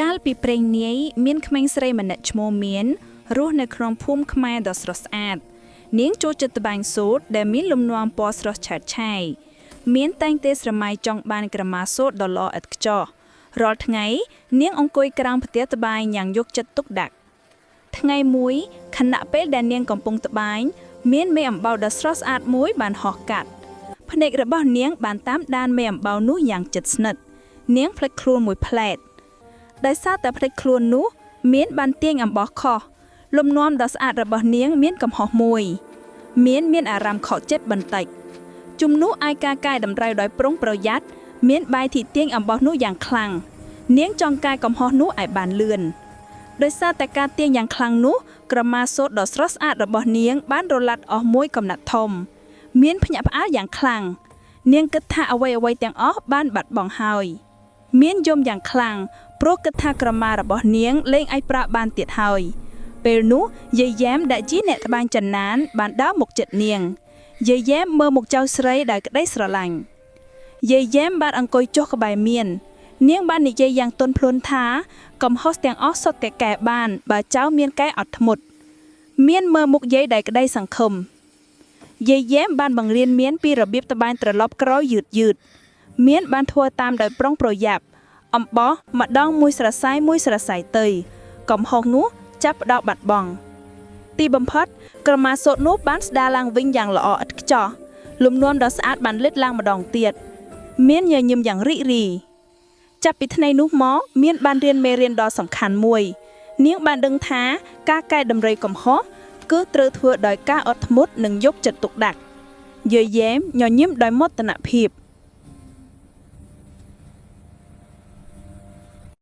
កាលពីព្រេងនាយមានក្មេងស្រីម្នាក់ឈ្មោះមានរស់នៅក្នុងភូមិខ្មែរដ៏ស្រស់ស្អាតនាងចូលចិត្តត្បាញសូត្រដែលមានលំនាំពណ៌ស្រស់ឆើតឆាយមានតែងទេស្រមៃចង់បានក្រមាសូត្រដ៏ល្អឥតខ្ចោះរាល់ថ្ងៃនាងអង្គុយក្រោមផ្ទះត្បាញយ៉ាងយកចិត្តទុកដាក់ថ្ងៃមួយខណៈពេលដែលនាងកំពុងត្បាញមានមេអំបៅដ៏ស្រស់ស្អាតមួយបានហោះកាត់ភ្នែករបស់នាងបានតាមដានមេអំបៅនោះយ៉ាងជិតស្និទ្ធនាងភ្លេចខ្លួនមួយផ្លែតដោយសារតែភ្លេចខ្លួននោះមានបានទាញអំបោះខុសលំនាំដ៏ស្អាតរបស់នាងមានកំហុសមួយមានអារម្មណ៍ខកចិត្តបន្តិចជំនួសឲ្យការកែតម្រូវដោយប្រុងប្រយ័ត្នមានបាយទីទាញអំបោះនោះយ៉ាងខ្លាំងនាងចង់កែកំហុសនោះឲ្យបានលឿនដោយសារតែការទាញយ៉ាងខ្លាំងនោះក្រមាសូត្រដ៏ស្រស់ស្អាតរបស់នាងបានរលាត់អស់មួយកំណាត់ធំមានភ្ញាក់ផ្អើលយ៉ាងខ្លាំងនាងគិតថាអ្វីទាំងអស់បានបាត់បង់ហើយមានយំយ៉ាងខ្លាំងព្រោះគិតថាក្រមារបស់នាងលែងអាចប្រើបានទៀតហើយពេលនោះយាយយ៉ែមដែលជាអ្នកត្បាញចិនណានបានដើរមកជិតនាងយាយយ៉ែមមើលមុខចៅស្រីដោយក្តីស្រឡាញ់យាយយ៉ែមបានអង្គុយចុះក្បែរមាននាងបាននិយាយយ៉ាងទន់ភ្លន់ថាកំហុសទាំងអស់សុទ្ធតែកែបានបើចៅមានកែអត់ធ្មត់មានមើលមុខយាយដោយក្តីសង្ឃឹមយាយយ៉ែមបានបង្រៀនមានពីរបៀបត្បាញត្រឡប់ក្រោយយឺតមានបានធ្វើតាមដោយប្រុងប្រយ័ត្នអំបោះម្ដងមួយស្រសៃទៅកំហុសនោះចាប់ផ្ដោតបាត់បង់ទីបំផុតក្រមាសូត្រនោះបានស្ដារឡើងវិញយ៉ាងល្អឥតខ្ចោះលំនាំដ៏ស្អាតបានលេចឡើងម្ដងទៀតមានញញឹមយ៉ាងរីករាយចាប់ពីថ្ងៃនោះមកមានបានរៀនមេរៀនដ៏សំខាន់មួយនាងបានដឹងថាការកែតម្រូវកំហុសគឺត្រូវធ្វើដោយការអត់ធ្មត់និងយកចិត្តទុកដាក់យាយយ៉ែមញញឹមដោយមោទនភាព